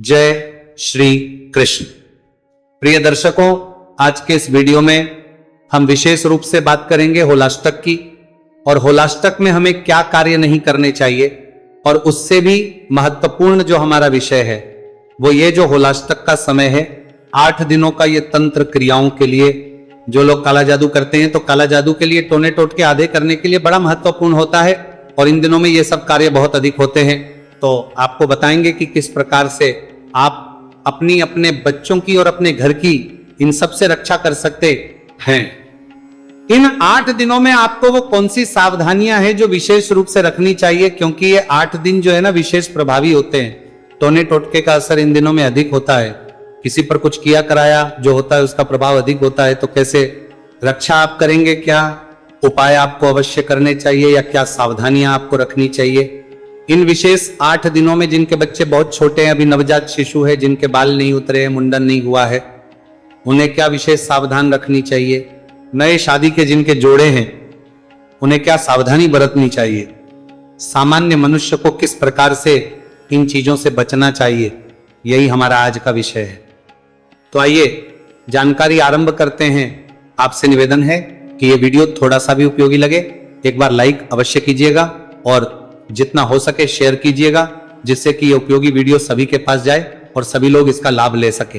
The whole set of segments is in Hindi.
जय श्री कृष्ण। प्रिय दर्शकों, आज के इस वीडियो में हम विशेष रूप से बात करेंगे होलाष्टक की, और होलाष्टक में हमें क्या कार्य नहीं करने चाहिए, और उससे भी महत्वपूर्ण जो हमारा विषय है वो ये जो होलाष्टक का समय है, 8 दिनों का ये तंत्र क्रियाओं के लिए, जो लोग काला जादू करते हैं तो काला जादू के लिए, टोने टोटके आधे करने के लिए बड़ा महत्वपूर्ण होता है, और इन दिनों में ये सब कार्य बहुत अधिक होते हैं। तो आपको बताएंगे कि किस प्रकार से आप अपने बच्चों की और अपने घर की इन सब से रक्षा कर सकते हैं। इन 8 दिनों में आपको वो कौन सी सावधानियां हैं जो विशेष रूप से रखनी चाहिए, क्योंकि ये 8 दिन जो है ना विशेष प्रभावी होते हैं। टोने टोटके का असर इन दिनों में अधिक होता है, किसी पर कुछ किया कराया जो होता है उसका प्रभाव अधिक होता है। तो कैसे रक्षा आप करेंगे, क्या उपाय आपको अवश्य करने चाहिए, या क्या सावधानियां आपको रखनी चाहिए इन विशेष 8 दिनों में। जिनके बच्चे बहुत छोटे हैं, अभी नवजात शिशु है, जिनके बाल नहीं उतरे हैं, मुंडन नहीं हुआ है, उन्हें क्या विशेष सावधान रखनी चाहिए। नए शादी के जिनके जोड़े हैं उन्हें क्या सावधानी बरतनी चाहिए। सामान्य मनुष्य को किस प्रकार से इन चीजों से बचना चाहिए, यही हमारा आज का विषय है। तो आइए जानकारी आरंभ करते हैं। आपसे निवेदन है कि यह वीडियो थोड़ा सा भी उपयोगी लगे, एक बार लाइक अवश्य कीजिएगा और जितना हो सके शेयर कीजिएगा, जिससे कि यह उपयोगी वीडियो सभी के पास जाए और सभी लोग इसका लाभ ले सके।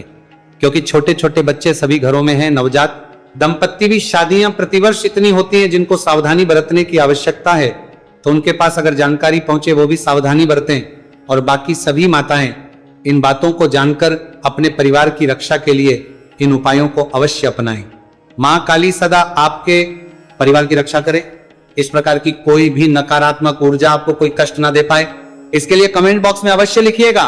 क्योंकि छोटे छोटे बच्चे सभी घरों में हैं, नवजात दंपत्ति भी शादियां प्रतिवर्ष इतनी होती हैं जिनको सावधानी बरतने की आवश्यकता है। तो उनके पास अगर जानकारी पहुंचे वो भी सावधानी बरतें, और बाकी सभी माताएं इन बातों को जानकर अपने परिवार की रक्षा के लिए इन उपायों को अवश्य अपनाएं। मां काली सदा आपके परिवार की रक्षा करे, इस प्रकार की कोई भी नकारात्मक ऊर्जा आपको कोई कष्ट ना दे पाए, इसके लिए कमेंट बॉक्स में अवश्य लिखिएगा।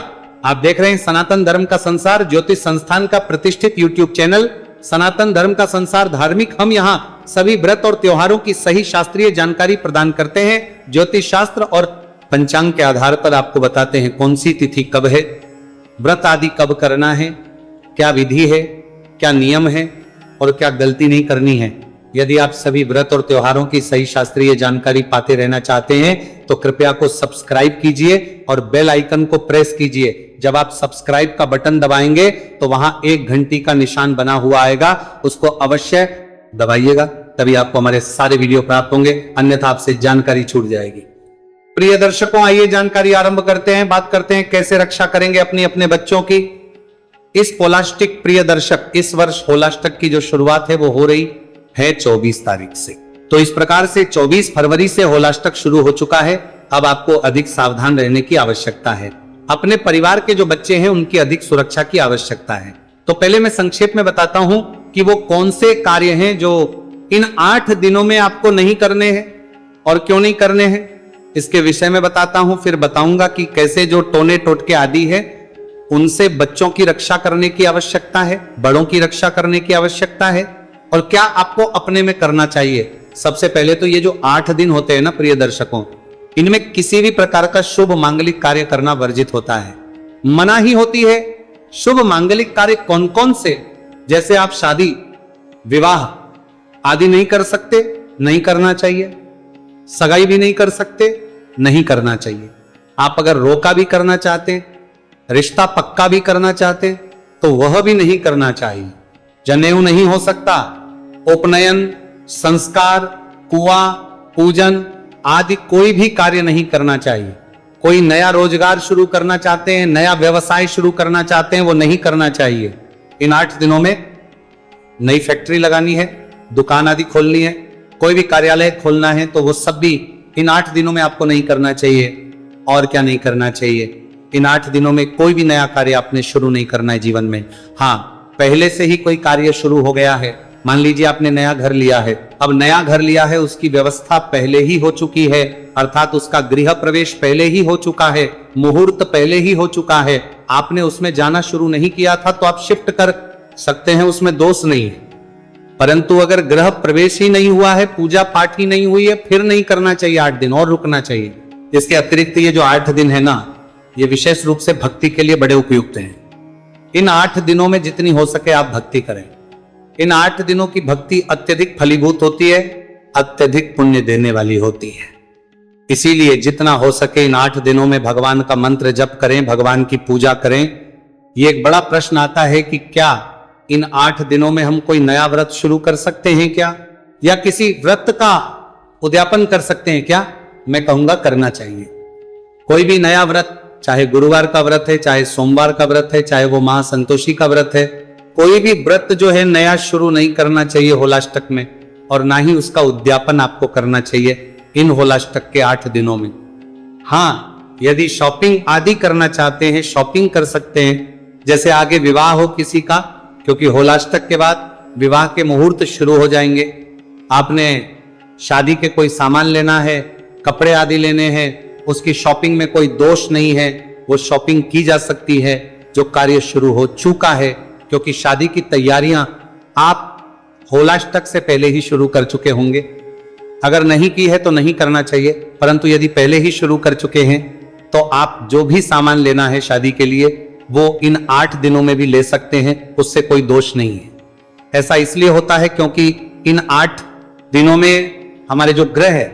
आप देख रहे हैं सनातन धर्म का संसार ज्योतिष संस्थान का प्रतिष्ठित यूट्यूब चैनल सनातन धर्म का संसार धार्मिक। हम यहां सभी व्रत और त्योहारों की सही शास्त्रीय जानकारी प्रदान करते हैं। ज्योतिष शास्त्र और पंचांग के आधार पर आपको बताते हैं कौन सी तिथि कब है, व्रत आदि कब करना है, क्या विधि है, क्या नियम है और क्या गलती नहीं करनी है। यदि आप सभी व्रत और त्योहारों की सही शास्त्रीय जानकारी पाते रहना चाहते हैं तो कृपया को सब्सक्राइब कीजिए और बेल आइकन को प्रेस कीजिए। जब आप सब्सक्राइब का बटन दबाएंगे तो वहां एक घंटी का निशान बना हुआ आएगा, उसको अवश्य दबाइएगा, तभी आपको हमारे सारे वीडियो प्राप्त होंगे, अन्यथा आपसे जानकारी छूट जाएगी। प्रिय दर्शकों, आइए जानकारी आरंभ करते हैं। बात करते हैं कैसे रक्षा करेंगे अपने बच्चों की इस होलाष्टक। प्रिय दर्शक, इस वर्ष होलाष्टक की जो शुरुआत है वो हो रही है 24 तारीख से। तो इस प्रकार से 24 फरवरी से होलाष्टक शुरू हो चुका है। अब आपको अधिक सावधान रहने की आवश्यकता है। अपने परिवार के जो बच्चे हैं उनकी अधिक सुरक्षा की आवश्यकता है। तो पहले मैं संक्षेप में बताता हूं कि वो कौन से कार्य हैं जो इन 8 दिनों में आपको नहीं करने हैं और क्यों नहीं करने हैं, इसके विषय में बताता हूं। फिर बताऊंगा कि कैसे जो टोने टोटके आदि है उनसे बच्चों की रक्षा करने की आवश्यकता है, बड़ों की रक्षा करने की आवश्यकता है, और क्या आपको अपने में करना चाहिए। सबसे पहले तो ये जो 8 दिन होते हैं ना प्रिय दर्शकों, इनमें किसी भी प्रकार का शुभ मांगलिक कार्य करना वर्जित होता है, मना ही होती है। शुभ मांगलिक कार्य कौन कौन से, जैसे आप शादी विवाह आदि नहीं कर सकते, नहीं करना चाहिए। सगाई भी नहीं कर सकते, नहीं करना चाहिए। आप अगर रोका भी करना चाहते, रिश्ता पक्का भी करना चाहते तो वह भी नहीं करना चाहिए। जनेऊ नहीं हो सकता, उपनयन, संस्कार, कुआं, पूजन आदि कोई भी कार्य नहीं करना चाहिए। कोई नया रोजगार शुरू करना चाहते हैं, नया व्यवसाय शुरू करना चाहते हैं, वो नहीं करना चाहिए। इन 8 दिनों में नई फैक्ट्री लगानी है, दुकान आदि खोलनी है, कोई भी कार्यालय खोलना है, तो वो सब भी इन 8 दिनों में आपको नहीं करना चाहिए। और क्या नहीं करना चाहिए, इन 8 दिनों में कोई भी नया कार्य आपने शुरू नहीं करना है जीवन में। हाँ, पहले से ही कोई कार्य शुरू हो गया है, मान लीजिए आपने नया घर लिया है, अब नया घर लिया है, उसकी व्यवस्था पहले ही हो चुकी है, अर्थात उसका गृह प्रवेश पहले ही हो चुका है, मुहूर्त पहले ही हो चुका है, आपने उसमें जाना शुरू नहीं किया था तो आप शिफ्ट कर सकते हैं, उसमें दोष नहीं है। परंतु अगर गृह प्रवेश ही नहीं हुआ है, पूजा पाठ ही नहीं हुई है, फिर नहीं करना चाहिए, 8 दिन और रुकना चाहिए। इसके अतिरिक्त ये जो 8 दिन है ना, ये विशेष रूप से भक्ति के लिए बड़े उपयुक्त हैं। इन 8 दिनों में जितनी हो सके आप भक्ति करें। इन 8 दिनों की भक्ति अत्यधिक फलीभूत होती है, अत्यधिक पुण्य देने वाली होती है। इसीलिए जितना हो सके इन 8 दिनों में भगवान का मंत्र जप करें, भगवान की पूजा करें, ये एक बड़ा प्रश्न आता है कि क्या इन 8 दिनों में हम कोई नया व्रत शुरू कर सकते हैं क्या, या किसी व्रत का उद्यापन कर सकते हैं क्या? मैं कहूंगा करना चाहिए। कोई भी नया व्रत, चाहे गुरुवार का व्रत है, चाहे सोमवार का व्रत है, चाहे वो महासंतोषी का व्रत है, कोई भी व्रत जो है नया शुरू नहीं करना चाहिए होलाष्टक में, और ना ही उसका उद्यापन आपको करना चाहिए इन होलाष्टक के 8 दिनों में। हाँ, यदि शॉपिंग आदि करना चाहते हैं, शॉपिंग कर सकते हैं, जैसे आगे विवाह हो किसी का, क्योंकि होलाष्टक के बाद विवाह के मुहूर्त शुरू हो जाएंगे। आपने शादी के कोई सामान लेना है, कपड़े आदि लेने हैं, उसकी शॉपिंग में कोई दोष नहीं है, वो शॉपिंग की जा सकती है। जो कार्य शुरू हो चुका है, क्योंकि शादी की तैयारियां आप होलाष्टक से पहले ही शुरू कर चुके होंगे। अगर नहीं की है तो नहीं करना चाहिए, परंतु यदि पहले ही शुरू कर चुके हैं तो आप जो भी सामान लेना है शादी के लिए वो इन 8 दिनों में भी ले सकते हैं, उससे कोई दोष नहीं है। ऐसा इसलिए होता है क्योंकि इन 8 दिनों में हमारे जो ग्रह है,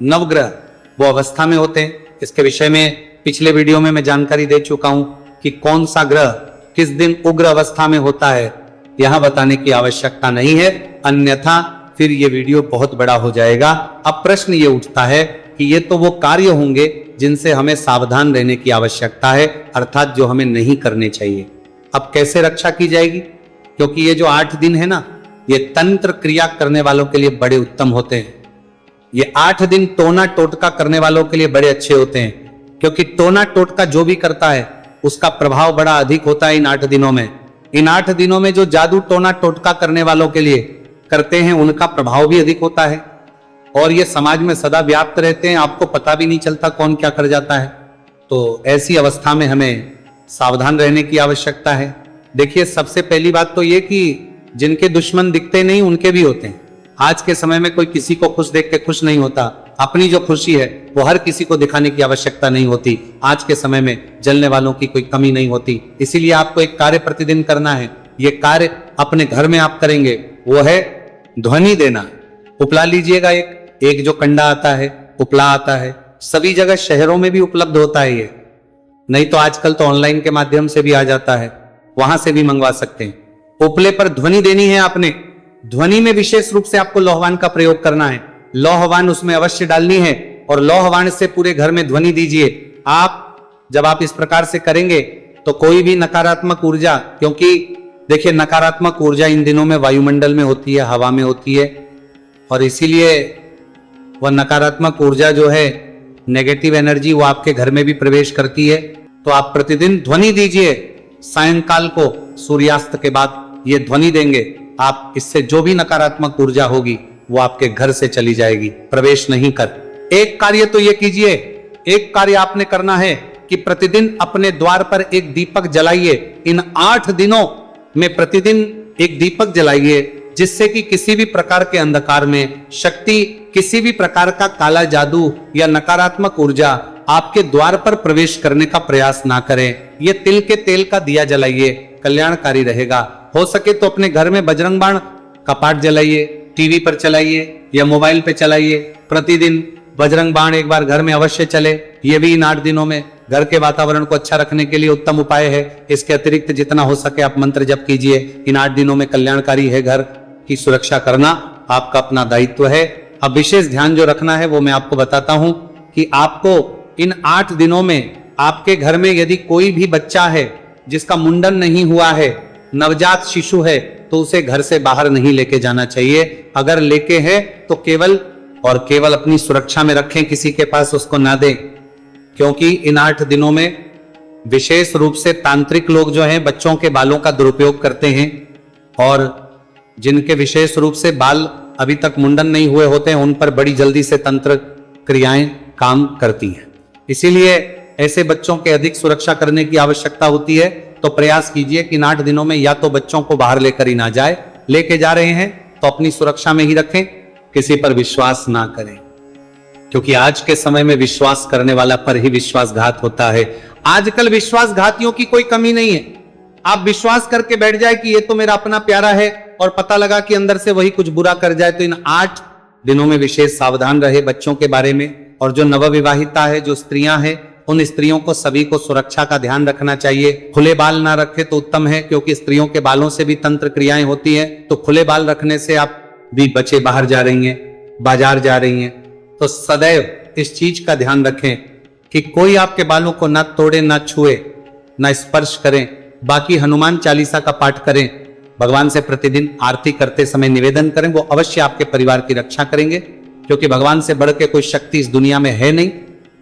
नवग्रह, वो अवस्था में होते हैं। इसके विषय में पिछले वीडियो में मैं जानकारी दे चुका हूं कि कौन सा ग्रह किस दिन उग्र अवस्था में होता है, यहां बताने की आवश्यकता नहीं है, अन्यथा फिर ये वीडियो बहुत बड़ा हो जाएगा। अब प्रश्न ये उठता है कि ये तो वो कार्य होंगे जिनसे हमें सावधान रहने की आवश्यकता है, अर्थात जो हमें नहीं करने चाहिए। अब कैसे रक्षा की जाएगी? क्योंकि ये जो 8 दिन है ना, ये तंत्र क्रिया करने वालों के लिए बड़े उत्तम होते हैं। ये 8 दिन टोना टोटका करने वालों के लिए बड़े अच्छे होते हैं, क्योंकि टोना टोटका जो भी करता है उसका प्रभाव बड़ा अधिक होता है इन 8 दिनों में। इन 8 दिनों में जो जादू टोना टोटका करने वालों के लिए करते हैं उनका प्रभाव भी अधिक होता है, और ये समाज में सदा व्याप्त रहते हैं, आपको पता भी नहीं चलता कौन क्या कर जाता है। तो ऐसी अवस्था में हमें सावधान रहने की आवश्यकता है। देखिए, सबसे पहली बात तो ये कि जिनके दुश्मन दिखते नहीं उनके भी होते हैं। आज के समय में कोई किसी को खुश देख के खुश नहीं होता। अपनी जो खुशी है वो हर किसी को दिखाने की आवश्यकता नहीं होती। आज के समय में जलने वालों की कोई कमी नहीं होती। इसीलिए आपको एक कार्य प्रतिदिन करना है। ये कार्य अपने घर में आप करेंगे, वो है ध्वनि देना। उपला लीजिएगा, एक जो कंडा आता है, उपला आता है, सभी जगह शहरों में भी उपलब्ध होता है ये, नहीं तो आजकल तो ऑनलाइन के माध्यम से भी आ जाता है, वहां से भी मंगवा सकते हैं। उपले पर ध्वनि देनी है आपने। ध्वनि में विशेष रूप से आपको लौहवान का प्रयोग करना है। लौहवान उसमें अवश्य डालनी है, और लौहवान से पूरे घर में ध्वनि दीजिए। आप जब आप इस प्रकार से करेंगे तो कोई भी नकारात्मक ऊर्जा, क्योंकि देखिए नकारात्मक ऊर्जा इन दिनों में वायुमंडल में होती है, हवा में होती है, और इसीलिए वह नकारात्मक ऊर्जा जो है, नेगेटिव एनर्जी, वो आपके घर में भी प्रवेश करती है। तो आप प्रतिदिन ध्वनि दीजिए। सायंकाल को सूर्यास्त के बाद ये ध्वनि देंगे आप, इससे जो भी नकारात्मक ऊर्जा होगी वो आपके घर से चली जाएगी, प्रवेश नहीं कर। एक कार्य तो ये कीजिए, एक कार्य आपने करना है कि प्रतिदिन अपने द्वार पर एक दीपक जलाइए। इन 8 दिनों में प्रतिदिन एक दीपक जलाइए, जिससे कि किसी भी प्रकार के अंधकार में शक्ति, किसी भी प्रकार का काला जादू या नकारात्मक ऊर्जा आपके द्वार पर प्रवेश करने का प्रयास ना करें। ये तिल के तेल का दिया जलाइए, कल्याणकारी रहेगा। हो सके तो अपने घर में बजरंग बाण का पाठ जलाइए, टीवी पर चलाइए या मोबाइल पे चलाइए। प्रतिदिन बजरंग बाण एक बार घर में अवश्य चले। ये भी इन 8 दिनों में घर के वातावरण को अच्छा रखने के लिए उत्तम उपाय है। इसके अतिरिक्त जितना हो सके आप मंत्र जप कीजिए। इन 8 दिनों में कल्याणकारी है। घर की सुरक्षा करना आपका अपना दायित्व है। अब विशेष ध्यान जो रखना है वो मैं आपको बताता हूं कि आपको इन 8 दिनों में आपके घर में यदि कोई भी बच्चा है जिसका मुंडन नहीं हुआ है, नवजात शिशु है, तो उसे घर से बाहर नहीं लेके जाना चाहिए। अगर लेके है तो केवल और केवल अपनी सुरक्षा में रखें, किसी के पास उसको ना दें, क्योंकि इन 8 दिनों में विशेष रूप से तांत्रिक लोग जो हैं बच्चों के बालों का दुरुपयोग करते हैं, और जिनके विशेष रूप से बाल अभी तक मुंडन नहीं हुए होते हैं उन पर बड़ी जल्दी से तंत्र क्रियाएं काम करती हैं। इसीलिए ऐसे बच्चों के अधिक सुरक्षा करने की आवश्यकता होती है। तो प्रयास कीजिए कि इन 8 दिनों में या तो बच्चों को बाहर लेकर ही ना जाए, लेके जा रहे हैं तो अपनी सुरक्षा में ही रखें, किसी पर विश्वास ना करें, क्योंकि आज के समय में विश्वास करने वाला पर ही विश्वासघात होता है। आजकल विश्वासघातियों की कोई कमी नहीं है। आप विश्वास करके बैठ जाए कि ये तो मेरा अपना प्यारा है, और पता लगा कि अंदर से वही कुछ बुरा कर जाए। तो इन 8 दिनों में विशेष सावधान रहे बच्चों के बारे में। और जो नवविवाहिता है, जो स्त्रियां हैं, उन स्त्रियों को सभी को सुरक्षा का ध्यान रखना चाहिए। खुले बाल ना रखे तो उत्तम है, क्योंकि स्त्रियों के बालों से भी तंत्र क्रियाएं होती हैं। तो खुले बाल रखने से आप भी बचे बाहर जा रही हैं, बाजार जा रही हैं, तो सदैव इस चीज का ध्यान रखें कि कोई आपके बालों को ना तोड़े, ना छुए, ना स्पर्श करें। बाकी हनुमान चालीसा का पाठ करें, भगवान से प्रतिदिन आरती करते समय निवेदन करें, वो अवश्य आपके परिवार की रक्षा करेंगे, क्योंकि भगवान से बढ़ के कोई शक्ति इस दुनिया में है नहीं।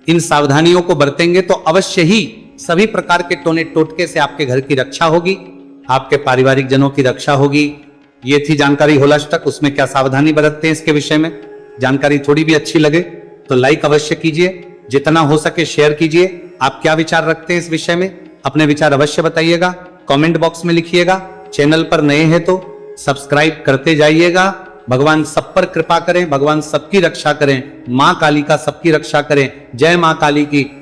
इन सावधानियों को बरतेंगे तो अवश्य ही सभी प्रकार के टोने टोटके से आपके घर की रक्षा होगी, आपके पारिवारिक जनों की रक्षा होगी। ये थी जानकारी होलाष्टक, उसमें क्या सावधानी बरतते हैं इसके विषय में। जानकारी थोड़ी भी अच्छी लगे तो लाइक अवश्य कीजिए, जितना हो सके शेयर कीजिए। आप क्या विचार रखते हैं इस विषय में, अपने विचार अवश्य बताइएगा, कमेंट बॉक्स में लिखिएगा। चैनल पर नए हैं तो सब्सक्राइब करते जाइएगा। भगवान सब पर कृपा करें, भगवान सबकी रक्षा करें, मां काली का सबकी रक्षा करें। जय मां काली की।